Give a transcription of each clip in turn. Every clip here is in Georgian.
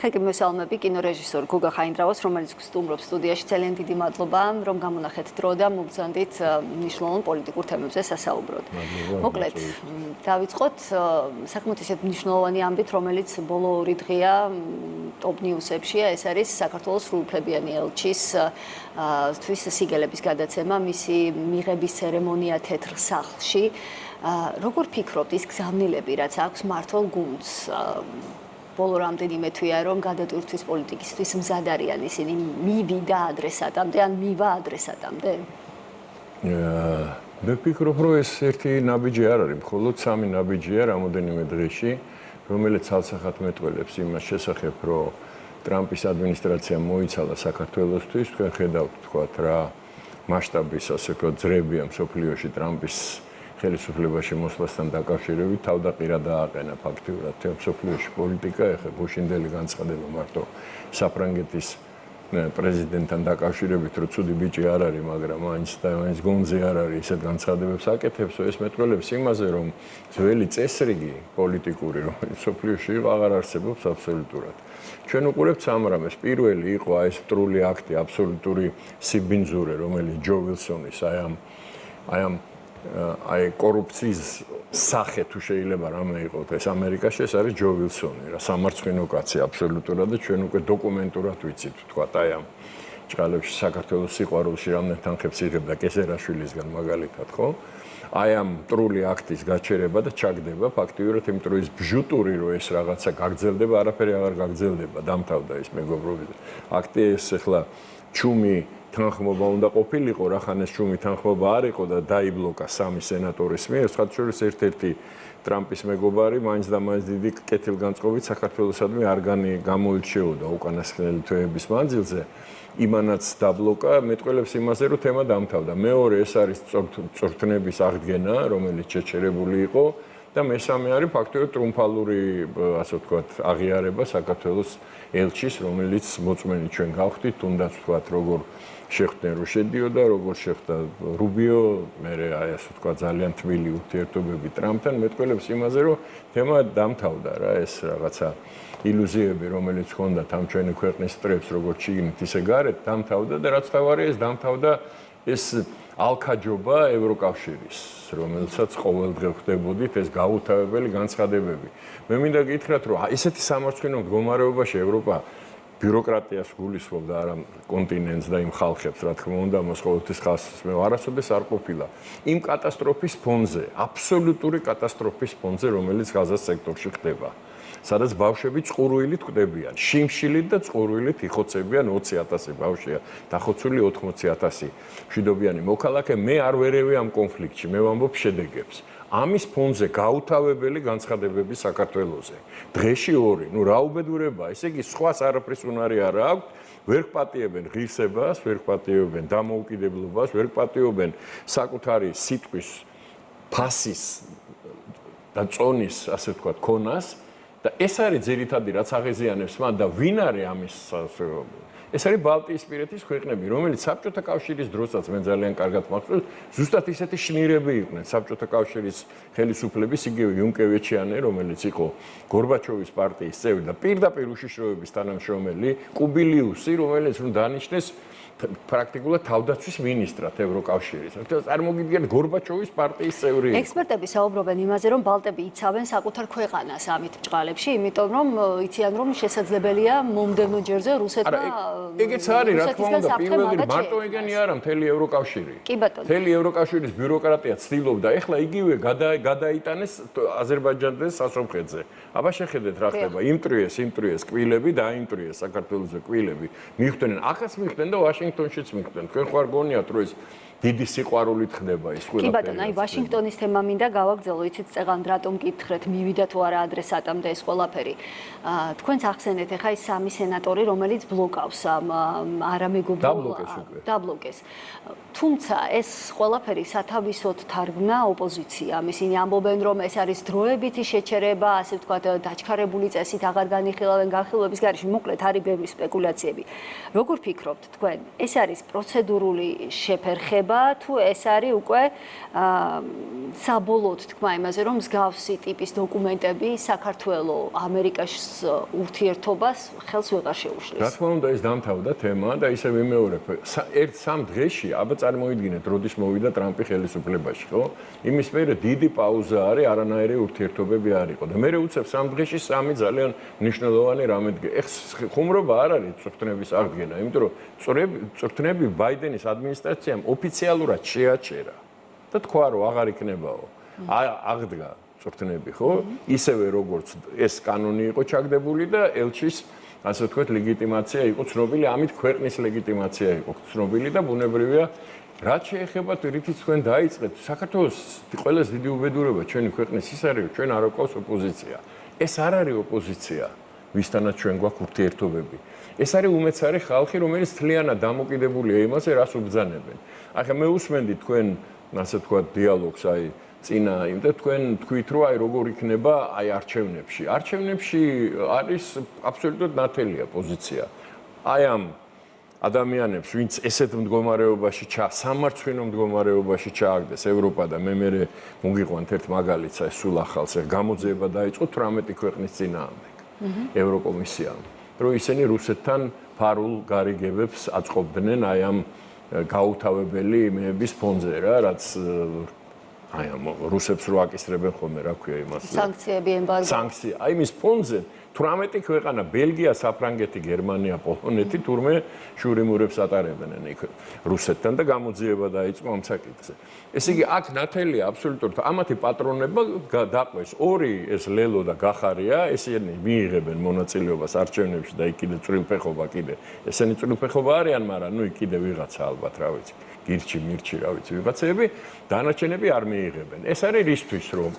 ახლა კი მოსალმები კინორეჟისორ გოგა ხაინდრავას, რომელიც სტუმრობს სტუდიაში. ძალიან დიდი მადლობა, რომ გამონახეთ დრო და მოგზანდით მნიშვნელოვან პოლიტიკურ თემებზე სასაუბროდ. მოკლედ, დავიწყოთ საკმაოდ ისეთ მნიშვნელოვანი ამბით, რომელიც ბოლო 2 დღეა ტოპ ნიუსებშია, ეს არის საქართველოს სრულუფლებიანი ელჩის თვის სიგელების გადაცემა, მისი მიღების ცერემონია თეთრ სახლში. როგორ ფიქრობთ, ის გზავნილები, რაც აქვს მართლ გუნდს ბოლო რამდენიმე თვეა, რომ გადატვირთვის პოლიტიკისთვის მზად არიან ისინი მივიდა ადრესატამდე, ან მივა ადრესატამდე? მე ვფიქრობ, რომ ეს ერთი ნაბიჯი არ არის, მხოლოდ 3 ნაბიჯია რამოდენიმე დღეში, რომელიც ცალსახად მეტყველებს იმას შესახებ, რომ ტრამპის ადმინისტრაცია მოიცალა საქართველოსთვის. თქვენ ხედავთ, თქვათ რა მასშტაბის, ასე ვთქვათ, ძრებია მსოფლიოში ტრამპის ხელისუფლებაში მოსვლასთან დაკავშირებით თავდაყირა დააყენა ფაქტიურად მსოფლიოში პოლიტიკა. ეხლა გუშინდელი განცხადება მარტო საფრანგეთის პრეზიდენტთან დაკავშირებით, რომ ცუდი ბიჭი არ არის, მაგრამ მაინც გონზე არ არის, ისეთ განცხადებებს აკეთებს. ეს მეტყველებს იმაზე, რომ ძველი წესრიგი პოლიტიკური, რომელიც მსოფლიოში იყო, აღარ არსებობს აბსოლუტურად. ჩვენ უყურებთ ამ რამეს. პირველი იყო ეს მტრული აქტი, აბსოლუტური სიბინძურე, რომელიც ჯო ვილსონის აი კორუფციის სახე თუ შეიძლება რამე იყოს ეს ამერიკაში, ეს არის ჯო ვილსონი, რა სამარცხვინო კაცი აბსოლუტურად და ჩვენ უკვე დოკუმენტურად ვიცით, თქვა აი ამ ჭყალებში საქართველოს სიყვარულში რამდენ თანხებს იღებდა კესერაშვილისგან მაგალითად, ხო? აი ამ მტრული აქტის გაჩერება და ჩაგდება ფაქტიურად, იმიტომ რომ ის ბჟუტური რო ეს რაღაცა გაგრძელდება, არაფერი აღარ გაგრძელდება, დამთავრდა ეს მეგობრობის აქტი. ეს ახლა ჩუმი თანხმობა უნდა ყოფილიყო, რახან ეს ჩუმი თანხმობა არ იყო და დაიბლოკა 3 სენატორის მიერ, სხვათა შორის ერთ-ერთი ტრამპის მეგობარი მაინც და მაინც დიდი კეთილგანწყობით საქართველოსადმი არ გამოირჩეოდა უკანასკნელი თვეების მანძილზე. იმანაც დაბლოკა, მეტყველებს იმაზე, რომ თემა დამთავრდა. მეორე ეს არის წვრთნების აღდგენა, რომელიც შეჩერებული იყო და მესამე არის ფაქტობრივად ტრიუმფალური, ასე ვთქვათ, აღიარება საქართველოს ელჩის, რომელიც მოწმენი ჩვენ გავხდით, თუნდაც ვთქვათ, როგორ შეხვდნენ რომ შედიოდა, როგორ შეხვდა რუბიო, მე აი ასე ვთქვათ, ძალიან თბილი ურთიერთობები ტრამპთან, მეტყველებს იმაზე, რომ თემა დამთავრდა რა, ეს რაღაცა ილუზიები, რომელიც ჰქონდათ ამ ჩვენი ქვეყნის სტრებს, როგორც შიგნით, ისე გარეთ, დამთავრდა და რაც თავარია, ეს დამთავრდა ეს ალქაჯობა ევროკავშირის, რომელსაც ყოველდღე ხვდებოდით, ეს გაუთავებელი განცხადებები. მე მინდა გითხრათ, რომ ესეთი სამარცხვინო მდგომარეობაში ევროპა ბიუროკრატიას გულისხმობდა არა კონტინენტს და იმ ხალხებს, რა თქმა უნდა, მას ყოველთვის ხალხს მე არასოდეს არ ყოფილა. იმ კატასტროფის ფონზე, აბსოლუტური კატასტროფის ფონზე, რომელიც გაზას სექტორში ხდება. სადაც ბავშვები წყურვილით კვდებიან, შიმშილით და წყურვილით იხოცებიან 20,000 ბავშვია, დახოცული 80,000 მშვიდობიანი მოქალაქე. მე არ ვერევი ამ კონფლიქტში, მე ვამბობ შედეგებს. ამის ფონზე გაუთავებელი განცხადებები საქართველოზე. დღეში 2, ნუ რა უბედურება, ესე იგი სხვას არაფრის უნარი არ აქვს, ვერ პატიებენ ღირსებას, ვერ პატიებენ დამოუკიდებლობას, ვერ პატიებენ საკუთარი სიტყვის ფასის და წონის, ასე ვთქვათ, ქონას. და ეს არის ძირითადი რაც აღეზიანებს მან და ვინ არის ამის ეს არის ბალტიისპირეთის ქვეყნები, რომელიც საბჭოთა კავშირის დროსაც მე ძალიან კარგად მახსოვს, ზუსტად ისეთი შნირები იყვნენ საბჭოთა კავშირის ხელისუფლების, იგივე იუნკევიჩიანი, რომელიც იყო გორბაჩოვის პარტიის წევრი და პირდაპირ უშიშროების თანამშრომელი, კუბილიუსი, რომელიც დანიშნეს პრაქტიკულად თავდაცვის მინისტრად ევროკავშირის. წარმოგიდგენთ გორბაჩოვის პარტიის წევრი. ექსპერტები საუბრობენ იმაზე, რომ ბალტები იცავენ საკუთარ ქვეყანას ამით ჭყალებში, იმიტომ რომ იციან, რომ შესაძლებელია მომდევნო ჯერზე რუსეთმა ეგეც არის, რა თქმა უნდა, პირველი მარტო ეგენი არა, მთელი ევროკავშირი. კი ბატონო. მთელი ევროკავშირის ბიუროკრატია ცდილობდა, ეხლა იგივე გადაიტანეს აზერბაიჯანზე სასომხეთზე. აბა შეხედეთ რა ხდება, იმტრიეს კვილები და აიმტრიეს საქართველოსზე კვილები. მიხვდნენ, ახაც მიხვდნენ და ვაშინგტონშიც მიხვდნენ. თქვენ ხარ გონიათ, რომ ეს დიდი სიყვარულით ხდება ის ყველაფერი. კი ბატონო, აი ვაშინგტონის თემა მინდა გავაგრძელო, იცით წეგან რატომ გითხრეთ, მივიდა თუ არა ადრესატამდე ეს ყველაფერი. თქვენც ახსენეთ, ეხა ის 3 სენატორი, რომელიც ბლოკავს არამეგობრულ დაბლოკეს. თუმცა ეს ყველაფერი სათავისოდ თარგმნა ოპოზიციამ. ისინი ამბობენ, რომ ეს არის დროებითი შეჩერება, ასე ვთქვათ, დაჩქარებული წესით აღარ განიხილავენ განხილვების გარეშე. მოკლედ არის ბევრი სპეკულაციები. როგორ ფიქრობთ თქვენ, ეს არის პროცედურული შეფერხება იქნება თუ ეს არის უკვე საბოლოოდ თქმა იმაზე რომ მსგავსი ტიპის დოკუმენტები საქართველოს ამერიკაშს ურთიერთობას ხელს ვეღარ შეუშლის. რა თქმა უნდა ეს დამთავრდა თემა და ისე ვიმეორებ ერთ-სამ დღეში აბა წარმოიდგინეთ როდის მოვიდა ტრამპი ხელისუფლებაში ხო? იმის მერე დიდი პაუზა არის არანაირი ურთიერთობები არ იყო და მე უცებ სამ დღეში სამი ძალიან მნიშვნელოვანი რამე ეხ ხუმრობა არ არის წვრთნების აღდგენა იმიტომ რომ წვრთნები ბაიდენის ადმინისტრაციამ ოფიციალურად შეაჩერა და თქვა რომ აღარ იქნებაო აღდგა წვრთნები ხო ისევე როგორც ეს კანონი იყო ჩაგდებული და ელჩის ასე ვთქვათ ლეგიტიმაცია იყო ცნობილი ამით ქვეყნის ლეგიტიმაცია იყო ცნობილი და ბუნებრივია რაც შეეხება რითიც თქვენ დაიწყეთ საქართველოს ყველაზე დიდი უბედურება ჩვენი ქვეყნის ის არის ჩვენ არ გვყავს ოპოზიცია ეს არ არის ოპოზიცია ვისთანაც ჩვენ გვაქვს ურთიერთობები ეს არის უმეცარი ხალხი რომელიც თლიანად დამოკიდებულია იმაზე რას უბრძანებენ ახლა მე უსმენდი თქვენ ასე ვთქვათ დიალოგს აი წინა იმ და თქვენ თქვით რომ აი როგორ იქნება აი არჩევნებში არის აბსოლუტურად ნათელია პოზიცია აი ამ ადამიანებს ვინც ესეთ მდგომარეობაში სამარცხვინო მდგომარეობაში ჩააგდეს ევროპა და მე მოგიყვანთ ერთ მაგალითს აი სულ ახალს გამოძიება დაიწყო 18 ქვეყნის წინააღმდეგ ევროკომისიამ რომ ისინი რუსეთთან ფარულ გარიგებებს აწყობდნენ აი ამ გაუთავებელი იმების ფონზე რა რაც აი ამ რუსებს რო აკისრებენ ხოლმე რა ქვია იმას სანქციები ემბარგო სანქცია აი მის ფონზე 18 ქვეყანა ბელგია, საფრანგეთი, გერმანია, პოლონეთი თურმე შურიმურებს ატარებდნენ იქ რუსეთთან და გამოძიება დაიწყო ამ საკითხზე. ესე იგი აქ ნათელია აბსოლუტურად ამათი პატრონობა დაყვეს ორი ეს ლელო და გახარია ესენი მიიღებენ მონაწილეობას არჩევნებში და იქ კიდე წვრილფეხობა კიდე ესენი წვრილფეხობა არიან მაგრამ ნუ იქ კიდე ვიღაცა ალბათ რა ვიცი გირჩი რა ვიცი ვიღაცები დანარჩენები არ მიიღებენ ეს არის რისთვის რომ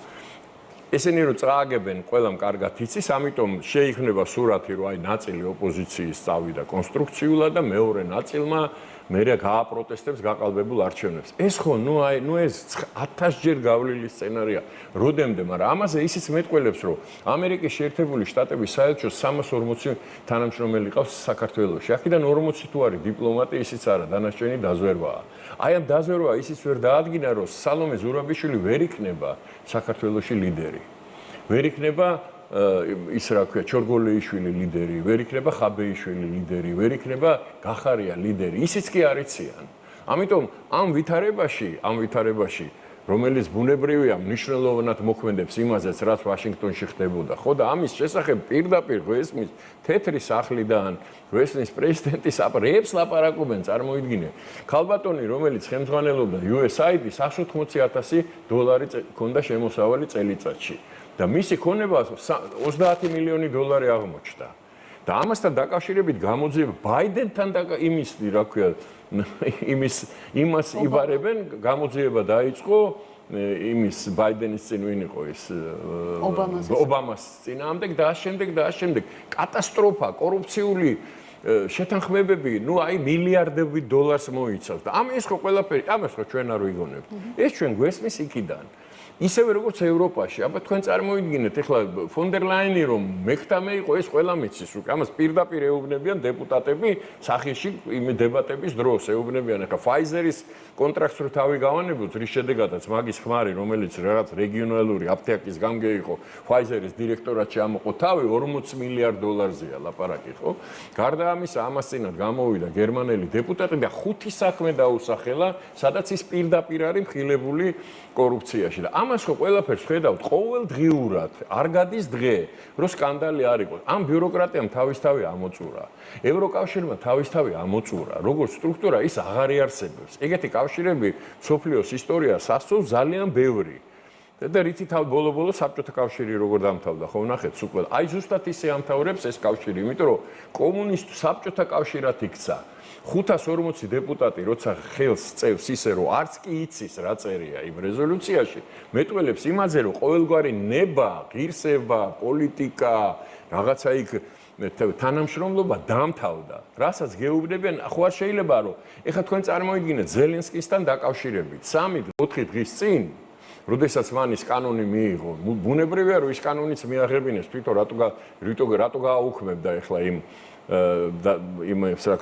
ესენი რო წააგებენ ყველამ კარგად იცის, ამიტომ შეიქმნება სურათი, რომ აი ნაწილი ოპოზიციის წავიდა კონსტრუქციულად და მეორე ნაწილმა მერე გააპროტესტებს გაყალბებულ არჩევნებს. ეს ხო, ნუ ეს 1000-ჯერ გავლილი სცენარია. როდემდე, მაგრამ ამაზე ისიც მეტყველებს, რომ ამერიკის შეერთებული შტატების საელჩოს 340 თანამშრომელი ყავს საქართველოში. აქედან 40 თუ არის დიპლომატი, ისიც არა, დანარჩენი დაზვერვაა. აი ამ დაზვერვა ისიც ვერ დაადგინა, რომ სალომე ზურაბიშვილი ვერ იქნება საქართველოში ლიდერი. ვერ იქნება ის რა ქვია, ჩორგოლეიშვილი ლიდერი, ვერ იქნება ხაბეიშვილი ლიდერი, ვერ იქნება გახარია ლიდერი. ისიც კი არ იციან. ამიტომ ამ ვითარებაში რომელიც ბუნებრივია მნიშვნელოვნად მოქმედებს იმაზეც რაც ვაშინგტონში ხდებოდა. ხო და ამის შესახებ პირდაპირ გვესმის თეთრი სახლიდან გვესმის პრეზიდენტის აპრეებს ლაპარაკობენ წარმოიდგინე. ქალბატონი რომელიც ხელმძღვანელობდა USAID 180,000 ქონდა შემოსავალი წელიწადში და მისი ქონება 30 მილიონი დოლარი აღმოჩნდა. და ამასთან დაკავშირებით გამოძიება ბაიდენთან და იმის რა ქვია იმას იბარებენ გამოძიება დაიწყო იმის ბაიდენის წინ ვინ იყო ის ობამას წინააღმდეგ და შემდეგ კატასტროფა კორუფციული შეთანხმებები ნუ აი მილიარდობით დოლარს მოიცავს და ამას ხო ყველაფერი ამას ხო ჩვენ არ ვიგონებთ ეს ჩვენ გვესმის იქიდან ისევე როგორც ევროპაში, აბა თქვენ წარმოიდგინეთ, ეხლა ფონ დერ ლაინი რომ მექთამე იყო, ეს ყველა მიცის, უკვე ამას პირდაპირ ეუბნებიან დეპუტატები სახეში იმ დებატების დროს, ეუბნებიან, ეხლა ფაიზერის კონტრაქტს რო თავი გავანებოთ, რის შედეგადაც მაგის ხმარი, რომელიც რაღაც რეგიონალური აფთიაქის გამგე იყო, ფაიზერის დირექტორატში ამოყო თავი 40 მილიარდ დოლარზეა ლაპარაკი, ხო? გარდა ამისა, ამას წინათ გამოვიდა გერმანელი დეპუტატი და 5 საქმე დაუსახელა, სადაც ის პირდაპირ არის მხილებული კორუფციაში და ამას ხო ყველაფერს ხედავთ ყოველდღიურად, არ გადის დღე, რომ სკანდალი არ იყოს. ამ ბიუროკრატიამ თავისთავი ამოწურა. ევროკავშირმა თავისთავი ამოწურა. როგორც სტრუქტურა ის აღარ იარსებებს. ეგეთი კავშირები სოფლიოს ისტორიას ასწავს ძალიან ბევრი. და რითი ბოლო-ბოლო საბჭოთა კავშირი როგორ დამთავრდა, ხო ნახეთ, უკვე აი ზუსტად ისე ამთავრებს ეს კავშირი, იმიტომ რომ კომუნისტ საბჭოთა კავშირად იქცა. 540 დეპუტატი როცა ხელს წევს ისე რომ არც კი იცის რა წერია იმ რეზოლუციაში მეტყველებს იმაზე რომ ყოველგვარი ნება, ღირსება, პოლიტიკა, რაღაცა იქ თანამშრომლობა დამთავრდა. რასაც გეუბნებიან, ხო არ შეიძლება რომ ეხლა თქვენ წარმოიდგინეთ ზელენსკისთან დაკავშირებით 3-4 დღის წინ როდესაც მანის კანონი მიიღო, ბუნებრივია რომ ის კანონიც მიაღებინეს თვითონ რატო გააუქმებდა ეხლა იმ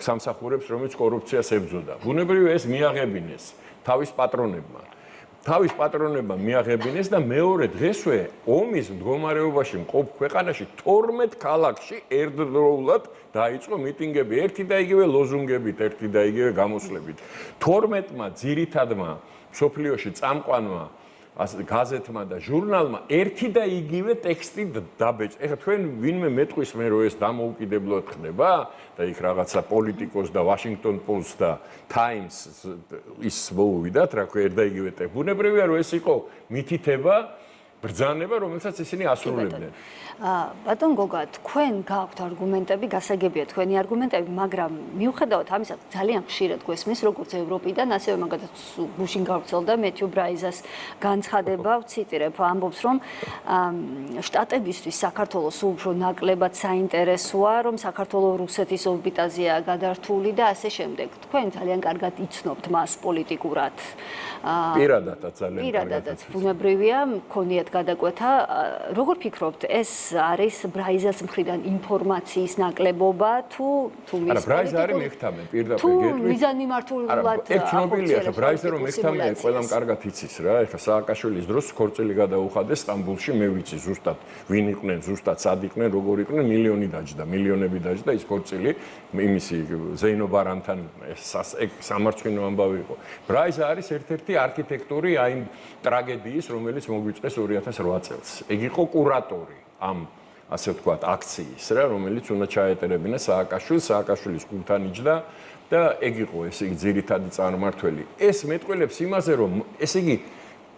სამსახურებს, რომელიც კორუფციას ებრძოდა. ბუნებრივია ეს მიაღებინეს თავის პატრონებმა. თავის პატრონებმა მიაღებინეს და მეორე დღესვე ომის მდგომარეობაში მყოფ ქვეყანაში 12 ქალაქში ერთდროულად დაიწყო მიტინგები, ერთი და იგივე ლოზუნგებით, ერთი და იგივე გამოსვლებით. 12-მა ძირითადმა მსოფლიოში წამყვანმა გაზეთმა და ჟურნალმა ერთი და იგივე ტექსტი დაბეჭდა. ეხლა თქვენ ვინმე მეტყვის მე რომ ეს დამოუკიდებლად ხდება და იქ რაღაცა პოლიტიკოს და Washington Post და Times ის მოუვიდათ, რა ქვია, ერთ და იგივე ტექსტი. ბუნებრივია რომ ეს იყო მითითება, ბრძანება, რომელსაც ისინი ასრულებდნენ. ბატონ გოგა, თქვენ გაქვთ არგუმენტები, გასაგებია თქვენი არგუმენტები, მაგრამ მიუხედავად ამისა, ძალიან ხშირად გვესმის როგორც ევროპიდან, ასევე მაგალითად გუშინ გავრცელდა მეთიუ ბრაიზას განცხადება, ვციტირებ, ამბობს, რომ შტატებისთვის საქართველოს სულ უფრო ნაკლებად საინტერესოა, რომ საქართველოს რუსეთის ორბიტაზეა გადართული და ასე შემდეგ. თქვენ ძალიან კარგად იცნობთ მას პოლიტიკურად. პირადადაც ძალიან კარგად. პირადადაც ბუნებრივია, მქონიათ გადაკვეთა. როგორ ფიქრობთ, ეს არის ბრაიზას მხრიდან ინფორმაციის ნაკლებობა თუ მის არა, ბრაიზა არის მეხთამე, პირდაპირ თუ გეტყვით. მიზანმიმართულად ერთ ცნობილია, ხა ბრაიზა რომ მეხთამე ყველამ კარგად იცის რა. ეხლა სააკაშვილის დროს ქორწილი გადაუხადეს სტამბულში, მე ვიცი ზუსტად ვინ იყვნენ, ზუსტად სად იყვნენ, როგორ იყვნენ, მილიონი დაჯდა, მილიონები დაჯდა ის ქორწილი იმისი ზეინო ბარანთან სამარცხვინო ამბავი იყო. ბრაიზა არის ერთ-ერთი არქიტექტორი აი ტრაგედიის, რომელიც მოგვიწყეს 2008 წელს. ეგ იყო კურატორი ამ ასე ვთქვათ აქციის რა, რომელიც უნდა ჩაეტარებინა სააკაშვილის კულთან იჯდა და ეგ იყო ესე იგი ძირითადი წარმმართველი. ეს მეტყველებს იმაზე, რომ ესე იგი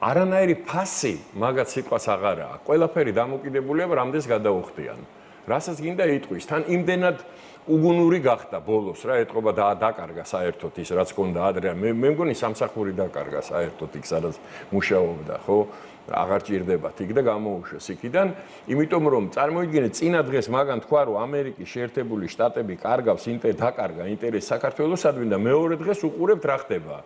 არანაირი ფასი მაგათ სიტყვას აღარაა. ყველაფერი დამოკიდებულია რამდენს გადაუხდიან. რასაც გინდა იტყვის, თან იმდენად უგუნური გახდა ბოლოს რა, ეტყობა და დაკარგა საერთოდ ის რაც ჰქონდა ადრე. მე მგონი სამსახური დაკარგა საერთოდ იქ სადაც მუშაობდა, ხო? აღარ ჭირდებათ იქ და გამოუშვეს იქიდან, იმიტომ რომ წარმოიდგინეთ წინა დღეს მაგან თქვა რომ ამერიკის შეერთებული შტატები დაკარგა ინტერესი საქართველოსადმი და მეორე დღეს უყურებთ რა ხდება.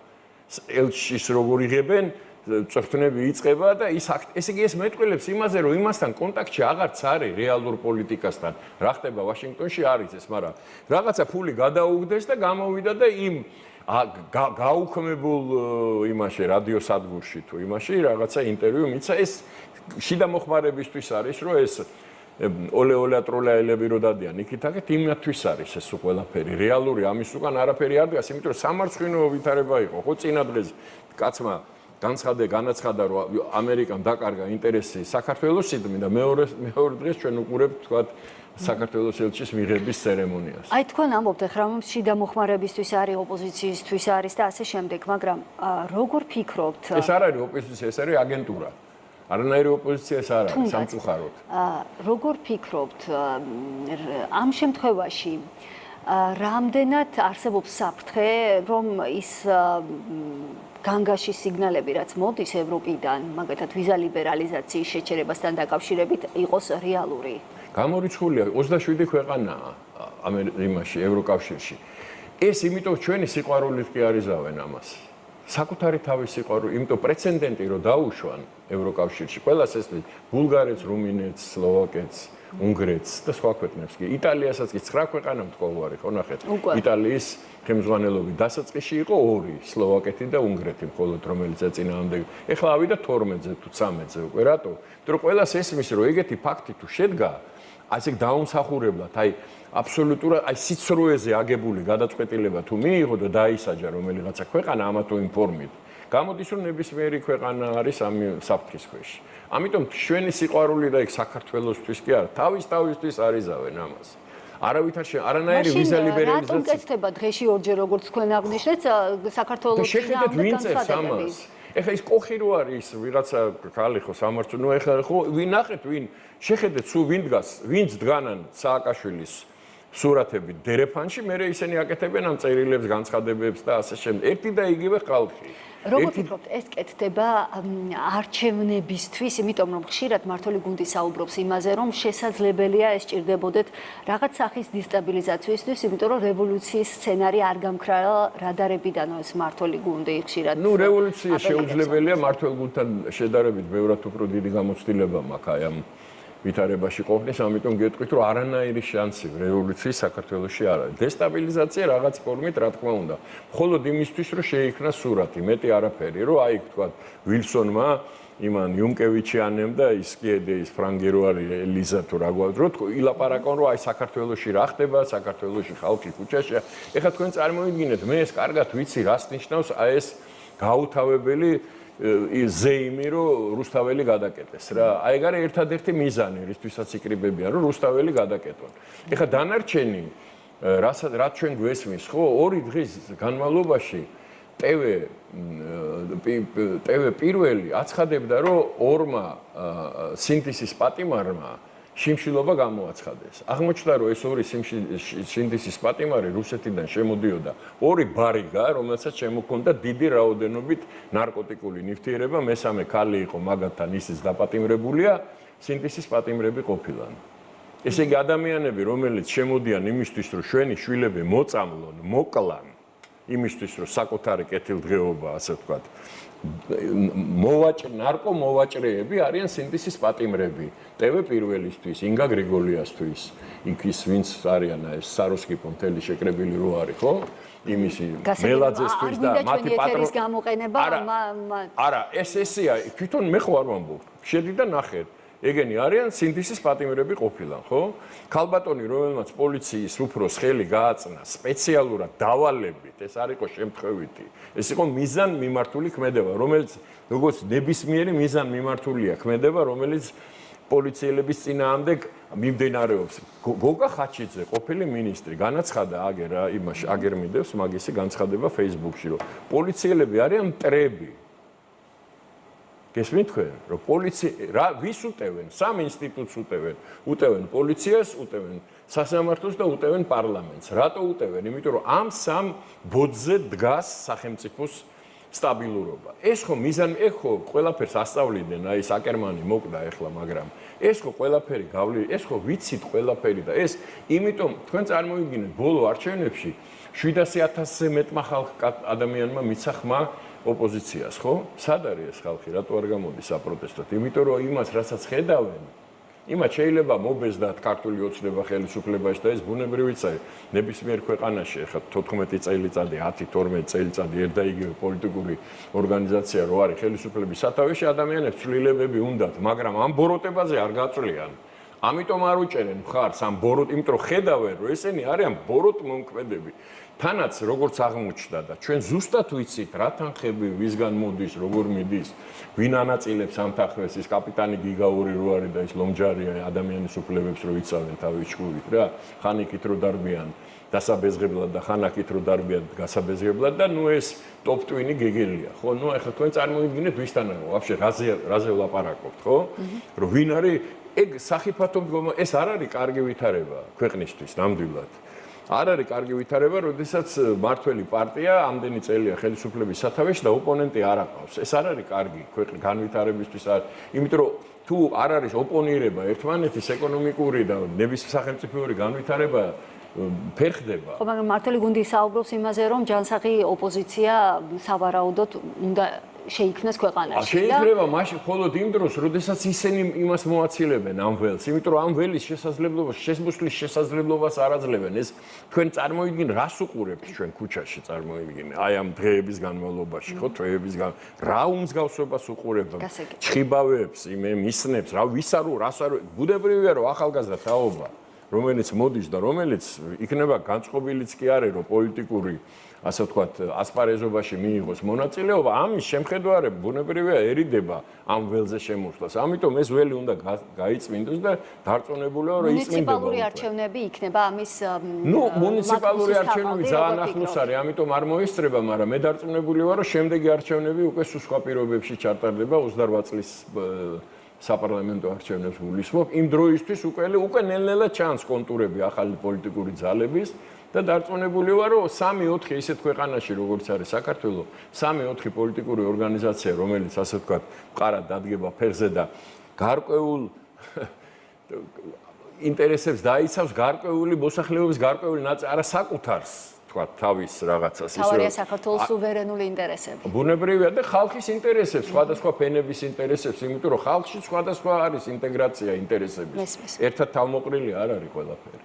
ელჩის როგორ იღებენ, წრფნები იწყება და ესე იგი ეს მეტყველებს იმაზე რომ იმასთან კონტაქტში აღარც არის რეალურ პოლიტიკასთან. რა ხდება ვაშინგტონში არის ეს, მაგრამ რაღაცა ფული გადაუგდეს და გამოვიდა და იმ გაუქმებულ იმაში რადიოსადგურში თუ იმაში რაღაცა ინტერვიუ მიცა. ეს შიდა მოხმარებისთვის არის რომ ეს ოლე ტროლაელები რო დადიან იქით აქეთ იმათთვის არის ეს ყველაფერი რეალური ამის უკან არაფერი არ დგას, იმიტომ რომ სამარცხვინო ვითარება იყო ხო წინა დღეს კაცმა განაცხადა რომ ამერიკამ დაკარგა ინტერესი საქართველოსიდმი და მეორე დღეს ჩვენ უყურებთ თქვათ საქართველოს ელჩის მიღების ცერემონიას. აი თქვენ ამბობთ ახლა რომ შიდა მოხმარებისთვის არის, ოპოზიციისთვის არის და ასე შემდეგ, მაგრამ როგორ ფიქრობთ? ეს არ არის ოპოზიცია, ეს არის აგენტურა. არანაირი ოპოზიცია ეს არ არის, სამწუხაროდ. როგორ ფიქრობთ ამ შემთხვევაში რამდენად არსებობს საფრთხე, რომ ის განგაში სიგნალები, რაც მოდის ევროპიდან, მაგალითად ვიზა ლიბერალიზაციის შეჩერებასთან დაკავშირებით, იყოს რეალური? გამორიცხულია 27 ქვეყანაა იმაში ევროკავშირში. ეს იმიტომ ჩვენი სიყვარულით კი არიზავენ ამას. საკუთარი თავის სიყვარული, იმიტომ პრეცედენტი რომ დაუშვან ევროკავშირში, ყველას ესმის ბულგარეთს, რუმინეთს, სლოვაკეთს, უნგრეთს და სხვა ქვეყნებს კი. იტალიასაც კი 9 ქვეყანა მდგომარე, ხო ნახეთ. იტალიის ხელმძღვანელობით დასაწყისში იყო 2, სლოვაკეთი და უნგრეთი მხოლოდ, რომელიც ეწინააღმდეგა. ეხლა ავიდა 12-ზე თუ 13-ზე უკვე, რატო? იმიტომ რომ ყველას ესმის რომ ეგეთი ფაქტი თუ შედგა ასე დაუმსახურებლად, აი აბსოლუტურად აი სიცრუეზე აგებული გადაწყვეტილება თუ მიიღო და დაისაჯა რომელიღაცა ქვეყანა ამათო ინფორმით. გამოდის რომ ნებისმიერი ქვეყანა არის ამ საფრთხის ქვეშ. ამიტომ ჩვენი სიყვარული და იქ საქართველოსთვის კი არა, თავისთვის არიზავენ ამას. არანაირი ვიზა ლიბერალიზაცია. რატომ კეთდება დღეში ორჯერ როგორც თქვენ აღნიშნეთ საქართველოს შეხედეთ ვინ წერს ამას. ეხლა ის კოხი რო არის ვიღაცა ხალი ხო სამართლო ეხლა ხო ვინახეთ ვინ შეხედეთ სულ ვინც დგანან სააკაშვილის სურათები დერეფანში, მერე ისინი აკეთებენ ამ წერილებს, განცხადებებს და ასე შემდეგ. ერთი და იგივე ხალხი. როგორ ფიქრობთ, ეს კეთდება არჩევნებისთვის, იმიტომ რომ ხშირად მმართველი გუნდი საუბრობს იმაზე, რომ შესაძლებელია ეს ჭირდებოდეთ რაღაც სახის დისტაბილიზაციისთვის, იმიტომ რომ რევოლუციის სცენარი არ გამქრალა რადარებიდანო ეს მმართველი გუნდი ხშირად. რევოლუცია შეუძლებელია მმართველ გუნდთან შედარებით ბევრად უფრო დიდი გამოცდილება მაქვს აი ამ ვითარებაში ყოფნის, ამიტომ გეტყვით, რომ არანაირი შანსი რევოლუციის საქართველოში არ არის. დესტაბილიზაცია რაღაც ფორმით, რა თქმა უნდა, მხოლოდ იმისთვის, რომ შეიქმნა სურათი, მეტი არაფერი, რომ აი თქვა ვილსონმა იმან იუნკევიჩიანემ და ის კიედეის ფრანგი რო არის ელიზა თუ რა გვაქვს, რომ ილაპარაკონ, რომ აი საქართველოში რა ხდება, საქართველოში ხალხი ქუჩაში. ეხლა თქვენ წარმოიდგინეთ, მე ეს კარგად ვიცი, რას ნიშნავს აი ეს გაუთავებელი ზეიმი, რომ რუსთაველი გადაკეტეს რა. აი ეგ არის ერთადერთი მიზანი, რისთვისაც იკრიბებიან, რომ რუსთაველი გადაკეტონ. ეხლა დანარჩენი რაც ჩვენ გვესმის, ხო, 2 დღის განმავლობაში TV პირველი აცხადებდა, რომ ორმა სინთეზის პატიმარმა შიმშილობა გამოაცხადეს. აღმოჩნდა, რომ ეს ორი სინთეზის პატიმარი რუსეთიდან შემოდიოდა ორი ბარიგა, რომელსაც შემოქონდა დიდი რაოდენობით ნარკოტიკული ნივთიერება, მესამე ქალი იყო მაგათთან ისიც დაპატიმრებულია, სინთეზის პატიმრები ყოფილან. ესე იგი ადამიანები, რომელიც შემოდიან იმისთვის, რომ ჩვენი შვილები მოწამლონ, მოკლან, იმისთვის, რომ საკუთარი კეთილდღეობა, ასე ვთქვათ, ნარკომოვაჭრეები არიან სინთეზის პატიმრები. TV პირველისთვის, ინგა გრიგოლიასთვის, იქის ვინც არიან ეს საროსკიპო მთელი შეკრებილი რო არის, ხო? იმისი მელაძესთვის და მათი პატრონის გამოყენება არა, ესეა, თვითონ მე ხო არ ვამბობ. შედი და ნახეთ. ეგენი არიან სინთეზის პატიმრები ყოფილან, ხო? ქალბატონი, რომელმაც პოლიციის უფროს ხელი გააწნა სპეციალურად დავალებით, ეს არ იყო შემთხვევითი. ეს იყო მიზანმიმართული ქმედება, რომელიც როგორც ნებისმიერი მიზანმიმართულია ქმედება, რომელიც პოლიციელების წინააღმდეგ მიმდინარეობს. გოგა ხაჩიძე, ყოფილი მინისტრი, განაცხადა აგერ მიდევს მაგისი განცხადება Facebook-ში, რომ პოლიციელები არიან მტრები. გესმით თქვენ, რომ პოლიცია ვის უტევენ? სამ ინსტიტუტს უტევენ. უტევენ პოლიციას, უტევენ სასამართლოს და უტევენ პარლამენტს. რატო უტევენ? იმიტომ რომ ამ სამ ბოძზე დგას სახელმწიფოს სტაბილურობა. ეს ხო ხო ყველაფერს ასწავლიდნენ, აი საკერმანი მოკდა ახლა, მაგრამ ეს ხო ყველაფერი ეს ხო ვიცით ყველაფერი და ეს იმიტომ თქვენ წარმოიდგინეთ ბოლო არჩევნებში 700,000-ზე მეტმა ადამიანმა მიცა ხმა ოპოზიციას, ხო? სად არის ეს ხალხი? რატო არ გამოდის საპროტესტოდ? იმიტომ რომ იმას, რასაც ხედავენ, იმათ შეიძლება მობეზდათ ქართული ოცნება ხელისუფლებაში და ეს ბუნებრივიც არის. ნებისმიერ ქვეყანაში ახლა 14 წელიწადი, 10-12 წელიწადი ერთ და იგივე პოლიტიკური ორგანიზაცია რო არის ხელისუფლების სათავეში, ადამიანებს ცვლილებები უნდათ, მაგრამ ამ ბოროტებაზე არ გაწვლიან. ამიტომ არ უჭერენ მხარს ამ იმიტომ რომ ხედავენ, რომ ესენი არიან ბოროტმომქმედები. თანაც როგორც აღმოჩნდა და ჩვენ ზუსტად ვიცით რა თანხები ვისგან მოდის, როგორ მიდის, ვინ ანაწილებს ამ თანხებს, ის კაპიტანი გიგაური რო არის და ის ლომჯარია ადამიანის უფლებებს რო იცავენ თავის ჭკუით რა, ხან იქით რო დარბიან დასაბეზღებლად და ხან აქით რო დარბიან გასაბეზღებლად და ნუ ეს ტოპ ტვინი გეგელია, ხო? ნუ ახლა თქვენ წარმოიდგინეთ ვისთანაა ვაფშე რაზე ვლაპარაკობთ, ხო? რომ ვინ არის ეგ სახიფათო მდგომა, ეს არ არის კარგი ვითარება ქვეყნისთვის ნამდვილად. არ არის კარგი ვითარება, როდესაც მართველი პარტია ამდენი წელია ხელისუფლების სათავეში და ოპონენტი არ აყავს. ეს არ არის კარგი ქვეყნის განვითარებისთვის, იმიტომ რომ თუ არ არის ოპონირება ერთმანეთის ეკონომიკური და სახელმწიფოური განვითარება ფერხდება. ხო, მაგრამ მართალი გუნდი საუბრობს იმაზე, რომ ჯანსაღი ოპოზიცია სავარაუდოდ უნდა შეიქმნას ქვეყანაში. შეიძლება მაშინ მხოლოდ იმ დროს, როდესაც ისინი იმას მოაცილებენ ამ ველს, იმიტომ რომ ამ ველის შესმოსვლის შესაძლებლობას არ აძლევენ. ეს თქვენ წარმოიდგინეთ, რას უყურებთ ჩვენ ქუჩაში წარმოიდგინეთ. აი ამ დღეების განმავლობაში, ხო, თვეების რა უმსგავსებას უყურებთ? ჩხიბავებს, მისნებს, რას არ ბუნებრივია რომ ახალგაზრდა თაობა რომელიც მოდის და რომელიც იქნება განწყობილიც კი არის რომ პოლიტიკური ასე ვთქვათ ასპარეზობაში მიიღოს მონაწილეობა ამის შემხედვარებ ბუნებრივია ერიდება ამ ველზე შემოსვლას ამიტომ ეს ველი უნდა გაიწმინდოს და დარწმუნებულია რომ იწმინდება მუნიციპალური არჩევნები იქნება ამის მუნიციპალური არჩევნები ძალიან ახლოს არის ამიტომ არ მოისწრება მაგრამ მე დარწმუნებული ვარ რომ შემდეგი არჩევნები უკვე სხვა პირობებში ჩატარდება 28 წლის საპარლამენტო არჩევნებს გულისხმობ იმ დროისთვის უკვე ნელ-ნელა ჩანს კონტურები ახალი პოლიტიკური ძალების და დარწმუნებული ვარ რომ 3-4 ისეთ ქვეყანაში როგორც არის საქართველო 3-4 პოლიტიკური ორგანიზაცია რომელიც ასე ვთქვათ მყარად დადგება ფეხზე და გარკვეულ ინტერესებს დაიცავს გარკვეული მოსახლეობის გარკვეული ნაწილი არა საკუთარს თქვა თავის რაღაცას თავარია საქართველოს სუვერენული ინტერესები. ბუნებრივია და ხალხის ინტერესებს, სხვადასხვა ფენების ინტერესებს, იმიტომ რომ ხალხში სხვადასხვა არის ინტეგრაცია ინტერესების. ერთად თავმოყრილი არ არის ყველაფერი.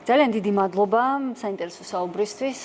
ძალიან დიდი მადლობა საინტერესო საუბრისთვის.